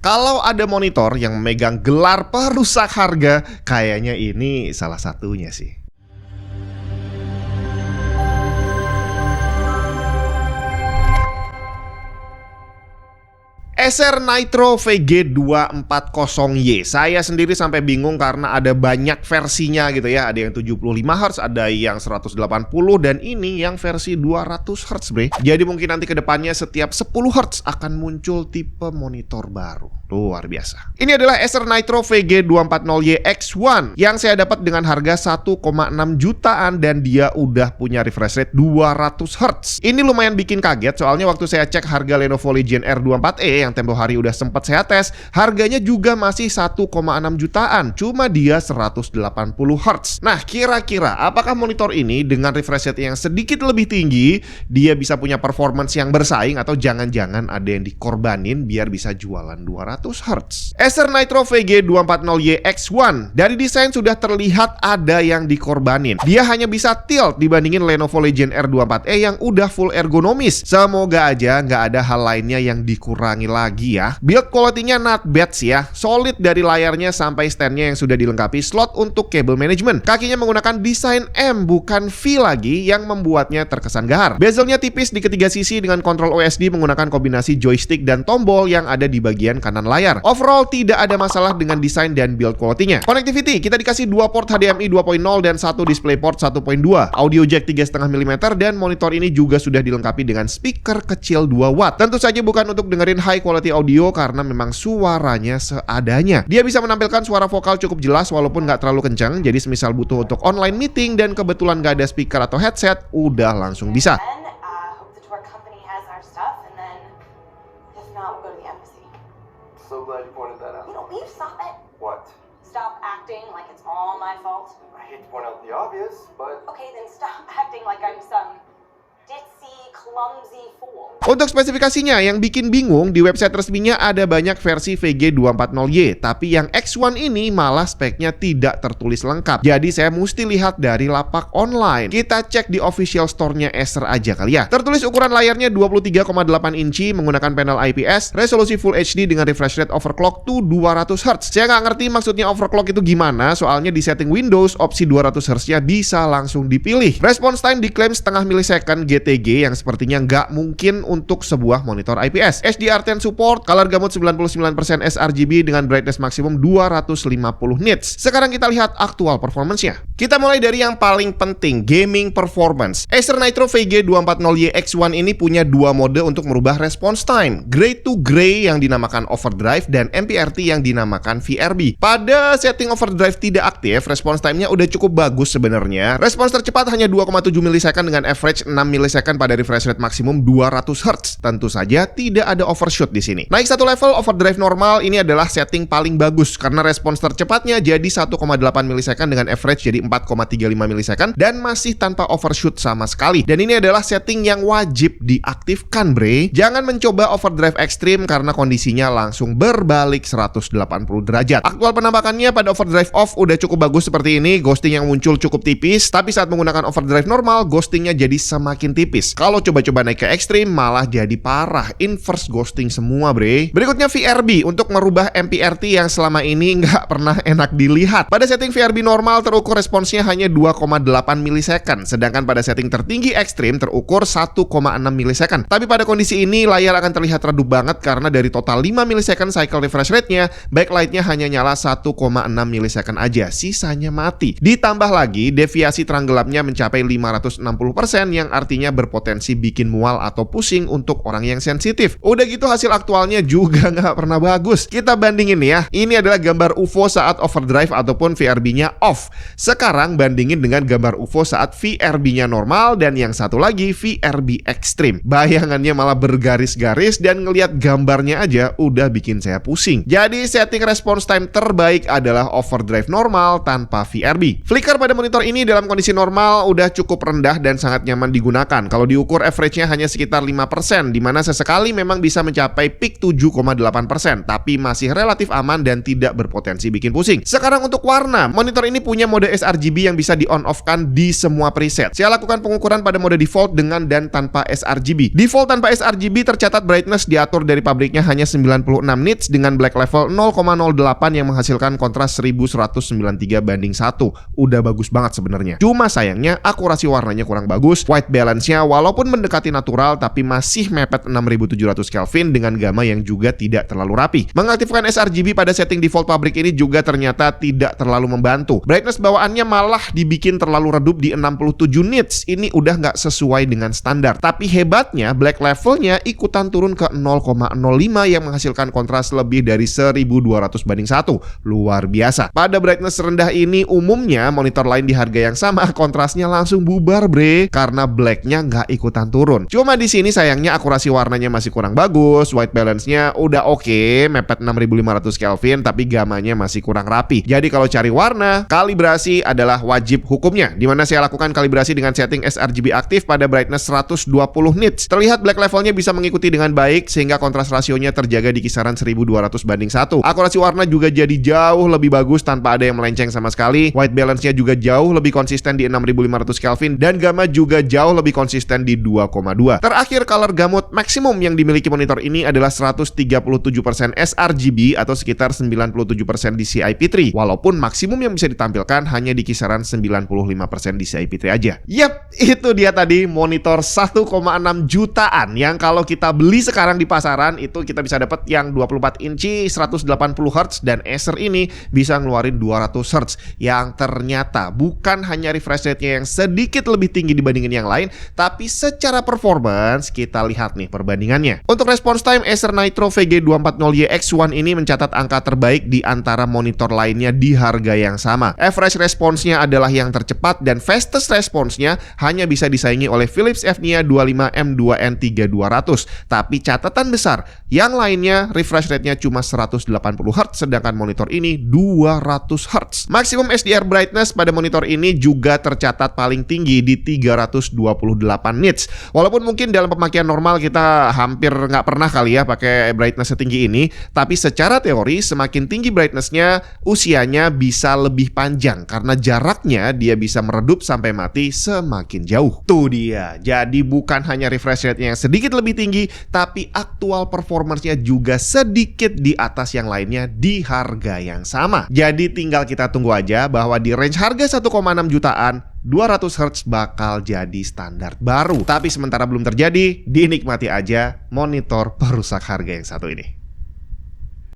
Kalau ada monitor yang memegang gelar perusak harga, kayaknya ini salah satunya sih. Acer Nitro VG240Y. Saya sendiri sampai bingung karena ada banyak versinya gitu ya. Ada yang 75Hz, ada yang 180, dan ini yang versi 200Hz, bre. Jadi mungkin nanti ke depannya setiap 10Hz akan muncul tipe monitor baru. Luar biasa. Ini adalah Acer Nitro VG240Y X1 yang saya dapat dengan harga 1,6 jutaan dan dia udah punya refresh rate 200Hz. Ini lumayan bikin kaget soalnya waktu saya cek harga Lenovo Legion R24E yang tempo hari udah sempat saya tes, harganya juga masih 1,6 jutaan, cuma dia 180Hz. Nah, kira-kira apakah monitor ini dengan refresh rate yang sedikit lebih tinggi, dia bisa punya performance yang bersaing atau jangan-jangan ada yang dikorbanin biar bisa jualan 200Hz? Acer Nitro VG240Y X1 dari desain sudah terlihat ada yang dikorbanin. Dia hanya bisa tilt dibandingin Lenovo Legion R24E yang udah full ergonomis. Semoga aja nggak ada hal lainnya yang dikurangi lagi ya. Build quality-nya not bad sih ya. Solid dari layarnya sampai stand-nya yang sudah dilengkapi slot untuk cable management. Kakinya menggunakan desain M bukan V lagi yang membuatnya terkesan gahar. Bezelnya tipis di ketiga sisi dengan kontrol OSD menggunakan kombinasi joystick dan tombol yang ada di bagian kanan layar. Overall tidak ada masalah dengan desain dan build quality-nya. Connectivity kita dikasih 2 port HDMI 2.0 dan 1 DisplayPort 1.2. Audio jack 3,5 mm dan monitor ini juga sudah dilengkapi dengan speaker kecil 2 watt. Tentu saja bukan untuk dengerin high quality audio karena memang suaranya seadanya. Dia bisa menampilkan suara vokal cukup jelas walaupun nggak terlalu kencang. Jadi semisal butuh untuk online meeting dan kebetulan nggak ada speaker atau headset, udah langsung bisa. So glad you pointed that out. You know, will you stop it? What? Stop acting like it's all my fault. I hate to point out the obvious, but... Okay, then stop acting like I'm some ditzy, clumsy fool. Untuk spesifikasinya yang bikin bingung, di website resminya ada banyak versi VG240Y, tapi yang X1 ini malah speknya tidak tertulis lengkap. Jadi saya mesti lihat dari lapak online. Kita cek di official store-nya Acer aja kali ya. Tertulis ukuran layarnya 23,8 inci menggunakan panel IPS, resolusi Full HD dengan refresh rate overclock to 200Hz. Saya nggak ngerti maksudnya overclock itu gimana, soalnya di setting Windows opsi 200Hz-nya bisa langsung dipilih. Response time diklaim setengah milisekund GTG yang sepertinya nggak mungkin untuk sebuah monitor IPS. HDR10 support, color gamut 99% sRGB dengan brightness maksimum 250 nits. Sekarang kita lihat aktual performance-nya. Kita mulai dari yang paling penting, gaming performance. Acer Nitro VG240Y X1 ini punya dua mode untuk merubah response time. Gray to Gray yang dinamakan overdrive dan MPRT yang dinamakan VRB. Pada setting overdrive tidak aktif, response time-nya udah cukup bagus sebenarnya. Respons tercepat hanya 2,7 milisekund dengan average 6 milisekund pada refresh rate maksimum 200Hz. Tentu saja tidak ada overshoot di sini. Naik satu level, overdrive normal ini adalah setting paling bagus karena respons tercepatnya jadi 1,8 milisekund dengan average jadi 4,35 milisekund dan masih tanpa overshoot sama sekali. Dan ini adalah setting yang wajib diaktifkan, bre. Jangan mencoba overdrive ekstrim karena kondisinya langsung berbalik 180 derajat. Aktual penampakannya pada overdrive off udah cukup bagus seperti ini. Ghosting yang muncul cukup tipis, tapi saat menggunakan overdrive normal, ghostingnya jadi semakin tipis. Kalau coba-coba naik ke ekstrim malah jadi parah, inverse ghosting semua, bre. Berikutnya VRB untuk merubah MPRT yang selama ini nggak pernah enak dilihat. Pada setting VRB normal terukur responsnya hanya 2,8 milisekund, sedangkan pada setting tertinggi ekstrim terukur 1,6 milisekund. Tapi pada kondisi ini layar akan terlihat redup banget karena dari total 5 milisekund cycle refresh rate-nya, backlight-nya hanya nyala 1,6 milisekund aja, sisanya mati. Ditambah lagi deviasi terang gelapnya mencapai 560% yang artinya berpotensi bikin mual atau pusing untuk orang yang sensitif. Udah gitu hasil aktualnya juga nggak pernah bagus. Kita bandingin ya. Ini adalah gambar UFO saat overdrive ataupun VRB-nya off. Sekarang bandingin dengan gambar UFO saat VRB-nya normal dan yang satu lagi VRB ekstrim. Bayangannya malah bergaris-garis dan ngelihat gambarnya aja udah bikin saya pusing. Jadi setting response time terbaik adalah overdrive normal tanpa VRB. Flicker pada monitor ini dalam kondisi normal udah cukup rendah dan sangat nyaman digunakan. Kalau diukur average-nya hanya sekitar 5%, di mana sesekali memang bisa mencapai peak 7,8%, tapi masih relatif aman dan tidak berpotensi bikin pusing. Sekarang untuk warna, monitor ini punya mode sRGB yang bisa di-on-off-kan di semua preset. Saya lakukan pengukuran pada mode default dengan dan tanpa sRGB. Default tanpa sRGB tercatat brightness diatur dari pabriknya hanya 96 nits dengan black level 0,08 yang menghasilkan kontras 1193:1. Udah bagus banget sebenarnya. Cuma sayangnya akurasi warnanya kurang bagus, white balance-nya walaupun mendekati natural tapi masih mepet 6700 Kelvin dengan gamma yang juga tidak terlalu rapi. Mengaktifkan sRGB pada setting default pabrik ini juga ternyata tidak terlalu membantu. Brightness bawaannya malah dibikin terlalu redup di 67 nits. Ini udah nggak sesuai dengan standar. Tapi hebatnya black levelnya ikutan turun ke 0,05 yang menghasilkan kontras lebih dari 1200:1. Luar biasa. Pada brightness rendah ini umumnya monitor lain di harga yang sama kontrasnya langsung bubar bre, karena blacknya nggak ikutan turun. Cuma di sini sayangnya akurasi warnanya masih kurang bagus, white balance-nya udah oke, mepet 6500 Kelvin tapi gamanya masih kurang rapi. Jadi kalau cari warna, kalibrasi adalah wajib hukumnya, dimana saya lakukan kalibrasi dengan setting sRGB aktif pada brightness 120 nits. Terlihat black levelnya bisa mengikuti dengan baik sehingga kontras rasionya terjaga di kisaran 1200:1. Akurasi warna juga jadi jauh lebih bagus tanpa ada yang melenceng sama sekali. White balance-nya juga jauh lebih konsisten di 6500 Kelvin dan gamma juga jauh lebih konsisten di 2,2. Terakhir, color gamut maksimum yang dimiliki monitor ini adalah 137% sRGB atau sekitar 97% DCI-P3. Walaupun maksimum yang bisa ditampilkan hanya di kisaran 95% DCI-P3 aja. Yap, itu dia tadi monitor 1,6 jutaan yang kalau kita beli sekarang di pasaran itu kita bisa dapat yang 24 inci 180 Hz dan Acer ini bisa ngeluarin 200 Hz yang ternyata bukan hanya refresh rate-nya yang sedikit lebih tinggi dibandingin yang lain, tapi secara performance kita lihat nih perbandingannya. Untuk response time, Acer Nitro VG240Y X1 ini mencatat angka terbaik di antara monitor lainnya di harga yang sama. Average response-nya adalah yang tercepat dan fastest response-nya hanya bisa disaingi oleh Philips Evnia 25 M2N3200. Tapi catatan besar, yang lainnya refresh rate-nya cuma 180 Hz sedangkan monitor ini 200 Hz. Maksimum SDR brightness pada monitor ini juga tercatat paling tinggi di 328 nits. Walaupun mungkin dalam pemakaian normal kita hampir nggak pernah kali ya pakai brightness setinggi ini, tapi secara teori semakin tinggi brightness-nya usianya bisa lebih panjang karena jaraknya dia bisa meredup sampai mati semakin jauh. Tuh dia. Jadi bukan hanya refresh rate-nya yang sedikit lebih tinggi, tapi aktual performance-nya juga sedikit di atas yang lainnya di harga yang sama. Jadi tinggal kita tunggu aja bahwa di range harga 1,6 jutaan 200 Hz bakal jadi standar baru. Tapi sementara belum terjadi, dinikmati aja monitor perusak harga yang satu ini.